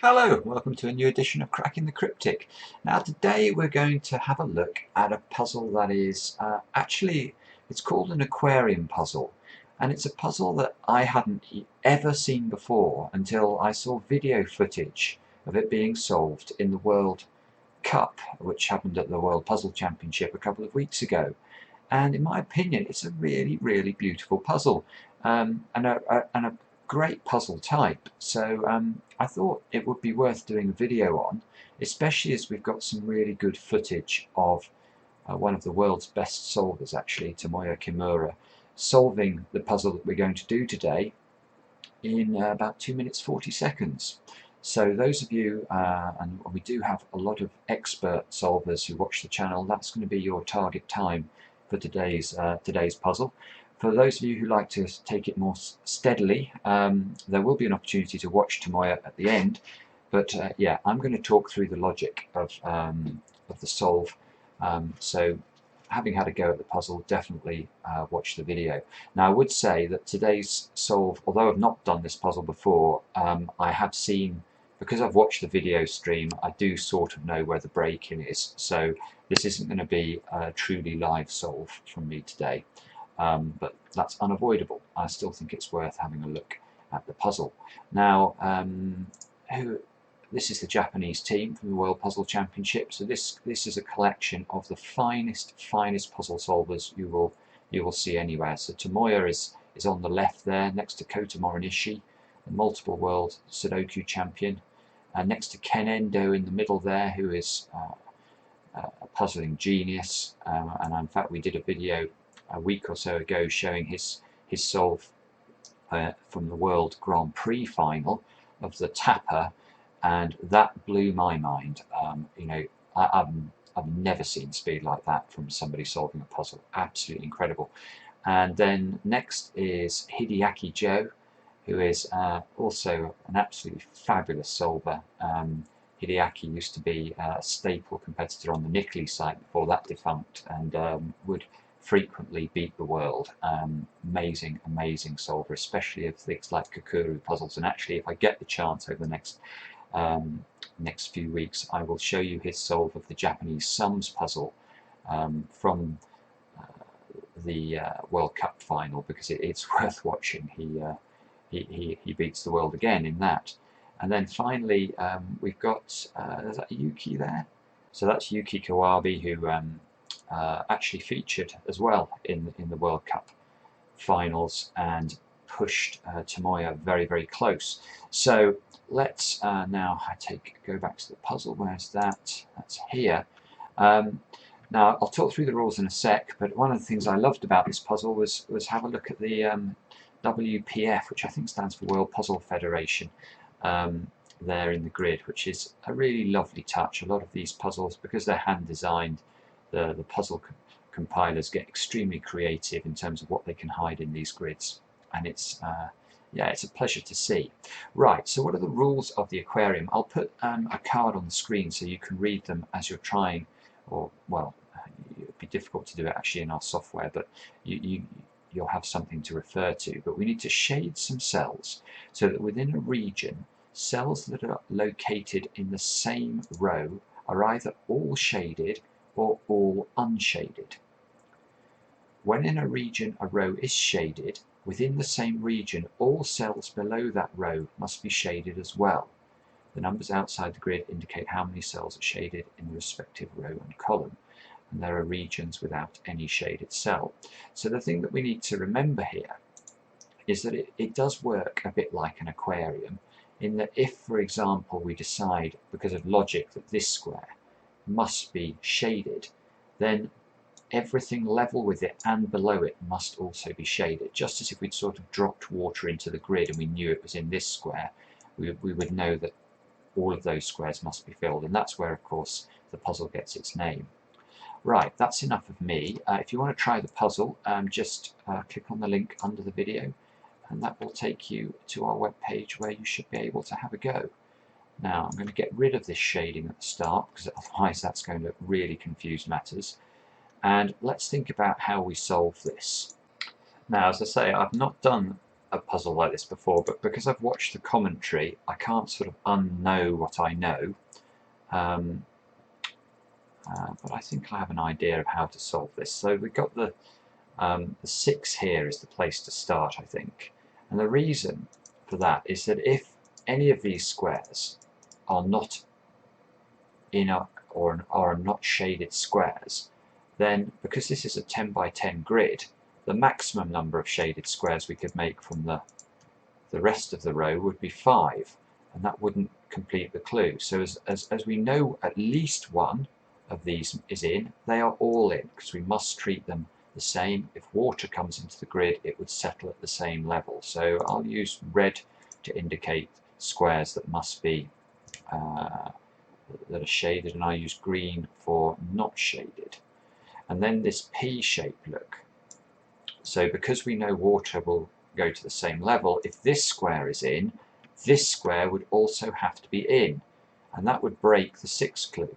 Hello, welcome to a new edition of Cracking the Cryptic. Now today we're going to have a look at a puzzle that is it's called an aquarium puzzle, and it's a puzzle that I hadn't ever seen before until I saw video footage of it being solved in the World Cup, which happened at the World Puzzle Championship a couple of weeks ago. And in my opinion, it's a really beautiful puzzle, and a great puzzle type. So I thought it would be worth doing a video on, especially as we've got some really good footage of one of the world's best solvers, actually, Tomoya Kimura, solving the puzzle that we're going to do today in about 2 minutes 40 seconds. So those of you, and we do have a lot of expert solvers who watch the channel, that's going to be your target time for today's puzzle. For those of you who like to take it more steadily, there will be an opportunity to watch Tomoya at the end, but yeah, I'm going to talk through the logic of the solve. So having had a go at the puzzle, definitely watch the video. Now I would say that today's solve, although I've not done this puzzle before, I have seen, because I've watched the video stream, I do sort of know where the break-in is, so this isn't going to be a truly live solve from me today, but that's unavoidable. I still think it's worth having a look at the puzzle. Now, this is the Japanese team from the World Puzzle Championships. So this is a collection of the finest puzzle solvers you will see anywhere. So Tomoya is on the left there, next to Kota Morinishi, the multiple World Sudoku champion, and next to Ken Endo in the middle there, who is a puzzling genius. And in fact, we did a video a week or so ago showing his solve from the World Grand Prix final of the Tapper, and that blew my mind. You know, I've never seen speed like that from somebody solving a puzzle. Absolutely incredible. And then next is Hideaki Joe, who is also an absolutely fabulous solver. Hideaki used to be a staple competitor on the Nickly site before that defunct, and would frequently beat the world. Amazing solver, especially of things like Kukuru puzzles. And actually, if I get the chance over the next few weeks, I will show you his solve of the Japanese sums puzzle from the World Cup final, because it's worth watching. He beats the world again in that. And then finally, we've got is that Yuki there? So that's Yuki Kawabe, who actually featured as well in the World Cup finals and pushed Tomoya very close. So let's now go back to the puzzle. Where's that? That's here. Now I'll talk through the rules in a sec, but one of the things I loved about this puzzle was have a look at the WPF, which I think stands for World Puzzle Federation, there in the grid, which is a really lovely touch. A lot of these puzzles, because they're hand designed, the puzzle compilers get extremely creative in terms of what they can hide in these grids, and it's yeah, it's a pleasure to see. Right, so what are the rules of the aquarium? I'll put a card on the screen so you can read them as you're trying, or well, it would be difficult to do it actually in our software, but you'll have something to refer to. But we need to shade some cells so that within a region, cells that are located in the same row are either all shaded or all unshaded. When in a region a row is shaded, within the same region all cells below that row must be shaded as well. The numbers outside the grid indicate how many cells are shaded in the respective row and column, and there are regions without any shaded cell. So the thing that we need to remember here is that it does work a bit like an aquarium, in that if, for example, we decide because of logic that this square must be shaded, then everything level with it and below it must also be shaded. Just as if we'd sort of dropped water into the grid and we knew it was in this square, we would know that all of those squares must be filled, and that's where, of course, the puzzle gets its name. Right, that's enough of me. If you want to try the puzzle, just click on the link under the video, and that will take you to our webpage where you should be able to have a go. Now, I'm going to get rid of this shading at the start, because otherwise that's going to really confuse matters. And let's think about how we solve this. Now, as I say, I've not done a puzzle like this before, but because I've watched the commentary, I can't sort of unknow what I know. But I think I have an idea of how to solve this. So we've got the 6 here is the place to start, I think. And the reason for that is that if any of these squares are not in or are not shaded squares, then because this is a 10 by 10 grid, the maximum number of shaded squares we could make from the rest of the row would be 5, and that wouldn't complete the clue. So as we know at least one of these is in, they are all in, because we must treat them the same. If water comes into the grid, it would settle at the same level. So I'll use red to indicate squares that must be that are shaded, and I use green for not shaded. And then this P shape look. So because we know water will go to the same level, if this square is in, this square would also have to be in, and that would break the 6th clue.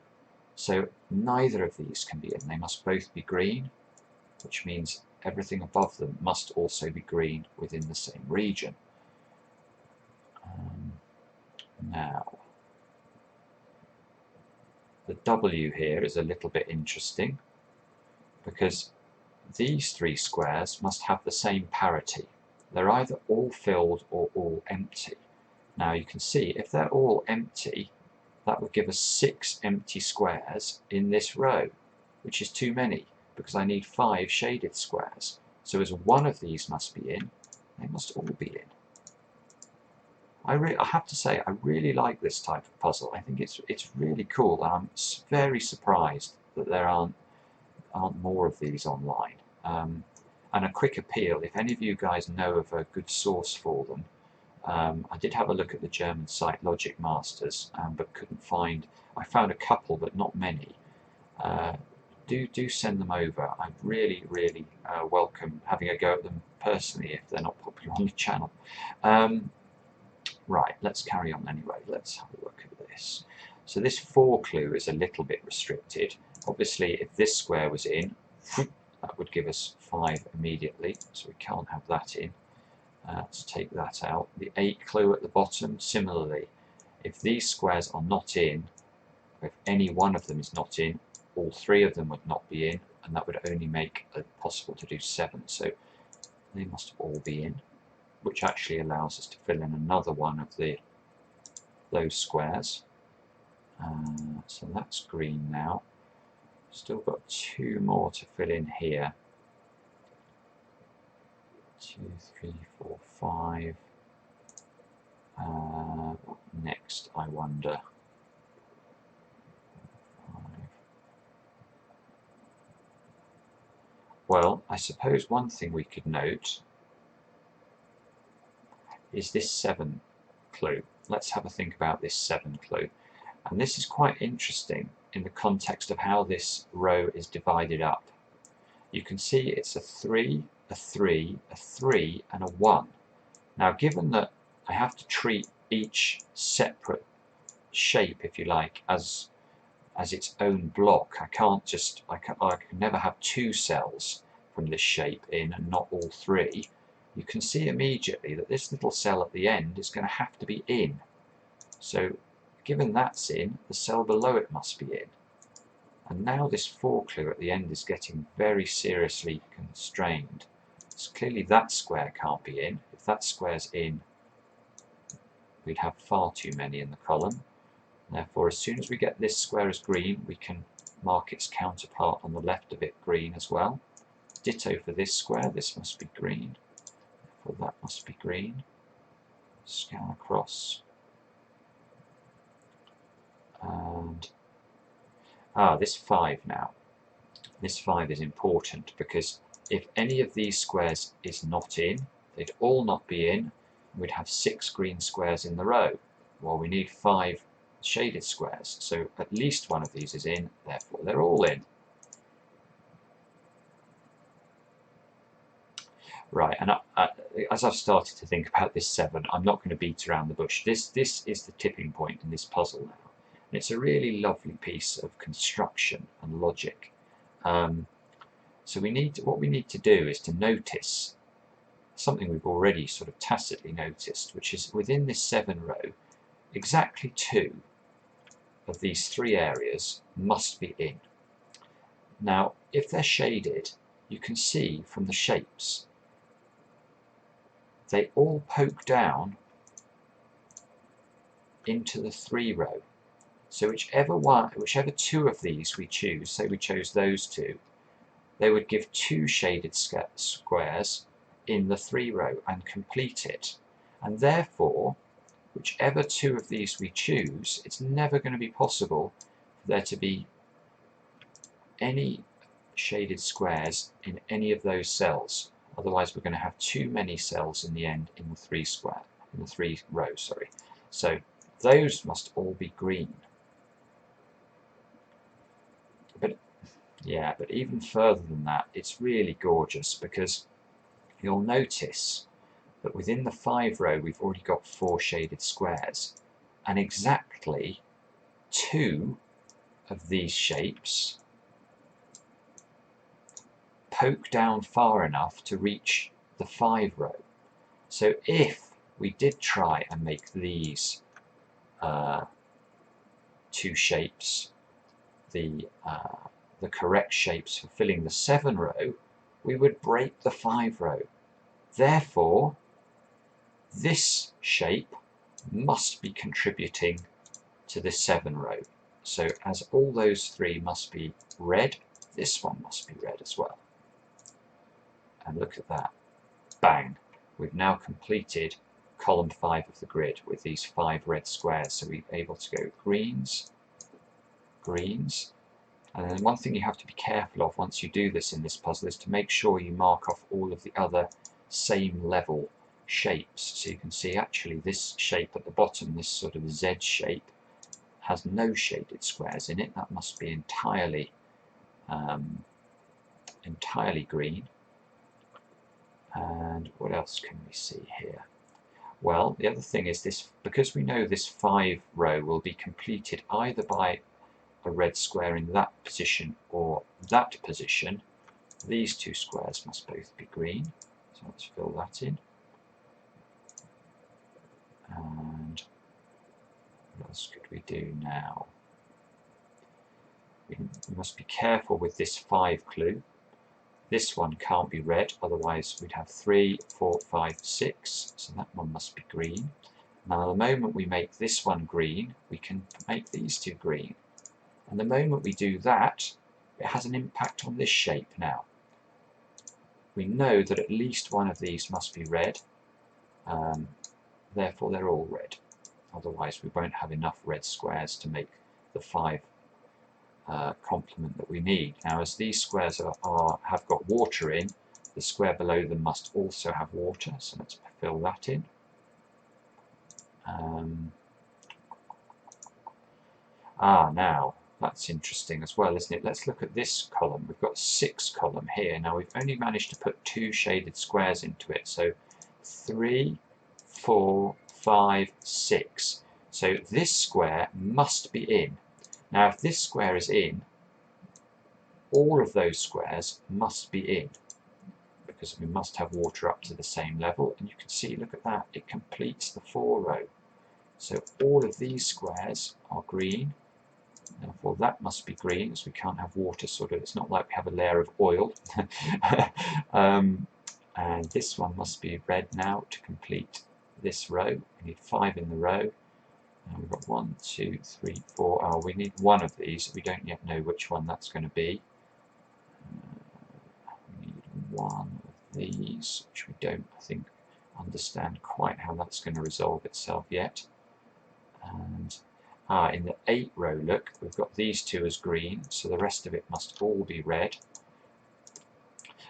So neither of these can be in, they must both be green, which means everything above them must also be green within the same region. Now, the W here is a little bit interesting, because these 3 squares must have the same parity. They're either all filled or all empty. Now you can see if they're all empty, that would give us 6 empty squares in this row, which is too many, because I need 5 shaded squares. So as one of these must be in, they must all be in. I have to say, I really like this type of puzzle. I think it's really cool, and I'm very surprised that there aren't more of these online. And a quick appeal, if any of you guys know of a good source for them, I did have a look at the German site Logic Masters, but couldn't find. I found a couple, but not many. Do send them over. I really welcome having a go at them personally if they're not popular on the channel. Right, let's carry on anyway. Let's have a look at this. So this 4 clue is a little bit restricted. Obviously, if this square was in, that would give us 5 immediately, so we can't have that in. Let's take that out. The 8 clue at the bottom, similarly, if these squares are not in, if any one of them is not in, all 3 of them would not be in, and that would only make it possible to do 7. So they must all be in, which actually allows us to fill in another one of those squares. So that's green now. Still got 2 more to fill in here. 2, 3, 4, 5. What next, I wonder? 5. Well, I suppose one thing we could note is this 7 clue. Let's have a think about this 7 clue. And this is quite interesting in the context of how this row is divided up. You can see it's a 3, a 3, a 3, and a 1. Now, given that I have to treat each separate shape, if you like, as its own block, I can never have 2 cells from this shape in and not all 3. You can see immediately that this little cell at the end is going to have to be in. So given that's in, the cell below it must be in. And now this 4 clue at the end is getting very seriously constrained. So clearly that square can't be in. If that square's in, we'd have far too many in the column. Therefore, as soon as we get this square as green, we can mark its counterpart on the left of it green as well. Ditto for this square, this must be green. Therefore that must be green. Scan across. And this 5 now. This 5 is important because if any of these squares is not in, they'd all not be in. We'd have 6 green squares in the row. Well, we need 5 shaded squares, so at least one of these is in, therefore they're all in. Right, and as I've started to think about this 7, I'm not going to beat around the bush. This is the tipping point in this puzzle now. And it's a really lovely piece of construction and logic. So what we need to do is to notice something we've already sort of tacitly noticed, which is within this 7 row, exactly 2 of these 3 areas must be in. Now, if they're shaded, you can see from the shapes, they all poke down into the 3 row. So whichever 2 of these we choose, say we chose those 2, they would give 2 shaded squares in the 3 row and complete it. And therefore, whichever 2 of these we choose, it's never going to be possible for there to be any shaded squares in any of those cells. Otherwise, we're going to have too many cells in the end in the 3 rows, sorry. So those must all be green. But even further than that, it's really gorgeous, because you'll notice that within the 5 row we've already got 4 shaded squares, and exactly 2 of these shapes poke down far enough to reach the 5 row. So if we did try and make these 2 shapes the correct shapes for filling the 7 row, we would break the 5 row. Therefore, this shape must be contributing to the 7 row. So as all those 3 must be red, this one must be red as well. And look at that. Bang! We've now completed column 5 of the grid with these 5 red squares. So we're able to go greens, greens. And then one thing you have to be careful of once you do this in this puzzle is to make sure you mark off all of the other same level shapes. So you can see actually this shape at the bottom, this sort of Z shape, has no shaded squares in it. That must be entirely green. And what else can we see here? Well, the other thing is this, because we know this 5 row will be completed either by a red square in that position or that position, these 2 squares must both be green. So let's fill that in. And what else could we do now? We must be careful with this 5 clue. This one can't be red, otherwise we'd have 3, 4, 5, 6, so that one must be green. Now the moment we make this one green, we can make these 2 green. And the moment we do that, it has an impact on this shape now. We know that at least one of these must be red, therefore they're all red. Otherwise we won't have enough red squares to make the 5 complement that we need. Now as these squares have got water in, the square below them must also have water, so let's fill that in. Now that's interesting as well, isn't it? Let's look at this column. We've got 6 column here. Now we've only managed to put 2 shaded squares into it, so 3, 4, 5, 6. So this square must be in. Now if this square is in, all of those squares must be in, because we must have water up to the same level, and you can see, look at that, it completes the 4 row. So all of these squares are green, therefore that must be green, as we can't have water, sort of, it's not like we have a layer of oil. And this one must be red now to complete this row. We need 5 in the row. And we've got 1, 2, 3, 4. We need 1 of these. We don't yet know which one that's going to be. We need 1 of these, which we don't, I think, understand quite how that's going to resolve itself yet. And in the 8 row, look, we've got these 2 as green, so the rest of it must all be red.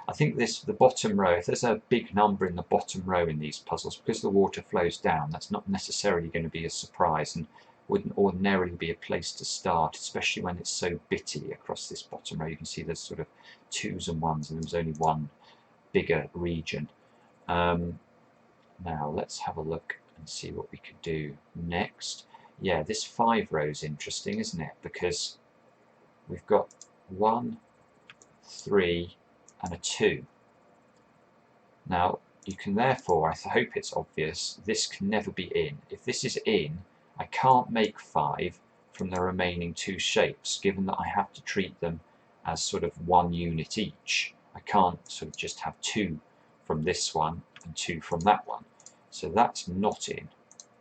I think the bottom row, if there's a big number in the bottom row in these puzzles, because the water flows down, that's not necessarily going to be a surprise and wouldn't ordinarily be a place to start, especially when it's so bitty across this bottom row. You can see there's sort of 2s and 1s, and there's only one bigger region. Now let's have a look and see what we could do next. Yeah, this 5 row is interesting, isn't it? Because we've got 1, 3, and a 2. Now, you can therefore, I hope it's obvious, this can never be in. If this is in, I can't make 5 from the remaining 2 shapes, given that I have to treat them as sort of 1 unit each. I can't sort of just have 2 from this one and 2 from that one. So that's not in.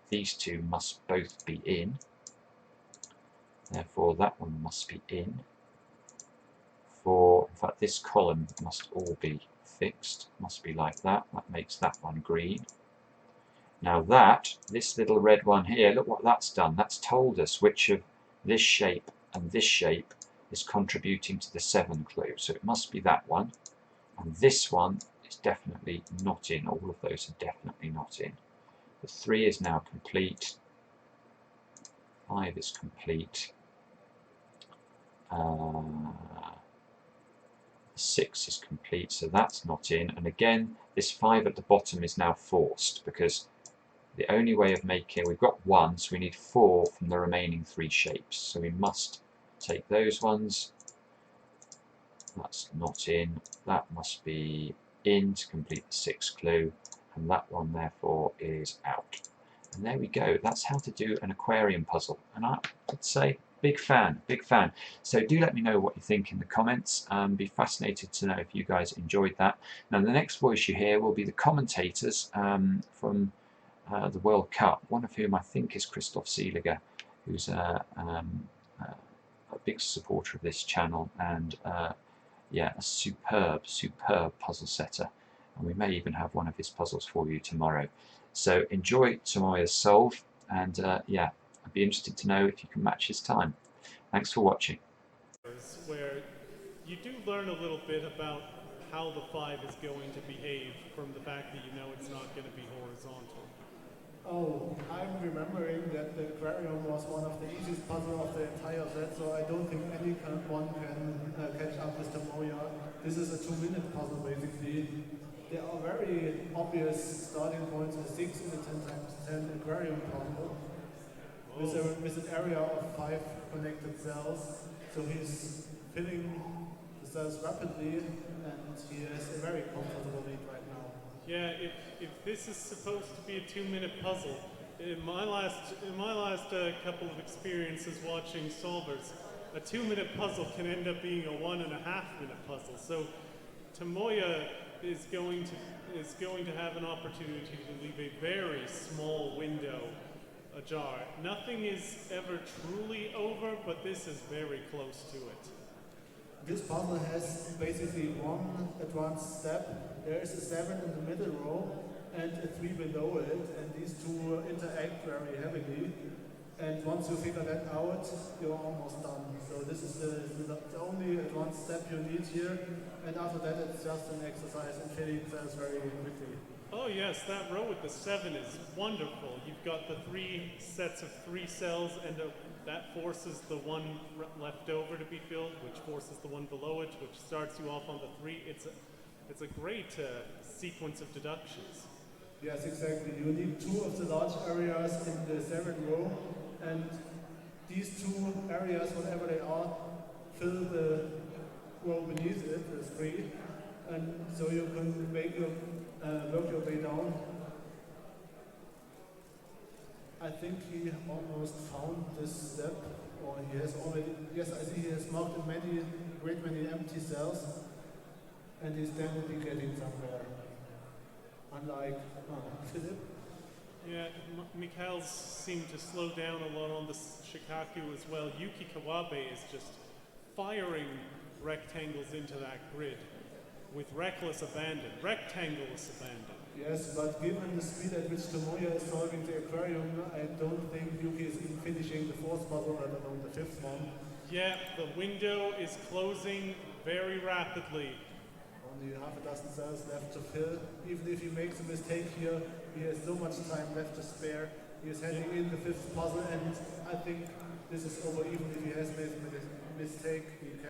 These 2 must both be in. Therefore that one must be in. In fact, this column must all be fixed, must be like that. That makes that one green. Now this little red one here, look what that's done. That's told us which of this shape and this shape is contributing to the 7 clue. So it must be that one. And this one is definitely not in. All of those are definitely not in. The 3 is now complete. 5 is complete. 6 is complete, so that's not in. And again, this 5 at the bottom is now forced, because the only way of making, we've got 1, so we need 4 from the remaining 3 shapes. So we must take those ones. That's not in. That must be in to complete the 6th clue, and that one therefore is out. And there we go. That's how to do an aquarium puzzle. And I'd say big fan, big fan. So do let me know what you think in the comments. Be fascinated to know if you guys enjoyed that. Now the next voice you hear will be the commentators from the World Cup, one of whom I think is Christoph Seeliger, who's a big supporter of this channel, and yeah, a superb puzzle setter. And we may even have one of his puzzles for you tomorrow. So enjoy Tomoya's solve, and yeah, I'd be interested to know if you can match his time. Thanks for watching. Where you do learn a little bit about how the 5 is going to behave from the fact that you know it's not going to be horizontal. Oh, I'm remembering that the Aquarium was one of the easiest puzzles of the entire set, so I don't think anyone can catch up with Tomoya. This is a 2-minute puzzle basically. There are very obvious starting points, a 6 in the 10 Aquarium puzzle, with an area of 5 connected cells. So he's filling the cells rapidly, and he has a very comfortable lead right now. Yeah, if this is supposed to be a 2-minute puzzle, in my last couple of experiences watching solvers, a 2-minute puzzle can end up being a 1.5-minute puzzle. So Tomoya is going to have an opportunity to leave a very small window ajar. Nothing is ever truly over, but this is very close to it. This puzzle has basically one advanced step. There is a 7 in the middle row and a 3 below it, and these two interact very heavily. And once you figure that out, you're almost done. So this is the only advanced step you need here, and after that it's just an exercise in filling cells very quickly. Oh yes, that row with the 7 is wonderful. You've got the 3 sets of 3 cells, and that forces the one left over to be filled, which forces the one below it, which starts you off on the 3. It's a great sequence of deductions. Yes, exactly. You need 2 of the large areas in the 7 row, and these 2 areas, whatever they are, fill the row beneath it, the 3, and so you can make work your way down. I think he almost found this step, or he has already, yes, I see he has marked a great many empty cells, and he's definitely getting somewhere. Unlike Philip. Yeah, Mikhail's seemed to slow down a lot on the Shikaku as well. Yuki Kawabe is just firing rectangles into that grid with reckless abandon, rectangleless abandon. Yes, but given the speed at which Tomoya is solving the Aquarium, I don't think Yuki is even finishing the 4th puzzle, let alone the 5th one. Yeah, the window is closing very rapidly. Only half a dozen cells left to fill. Even if he makes a mistake here, he has so much time left to spare. He is heading in the 5th puzzle, and I think this is over. Even if he has made a mistake, he can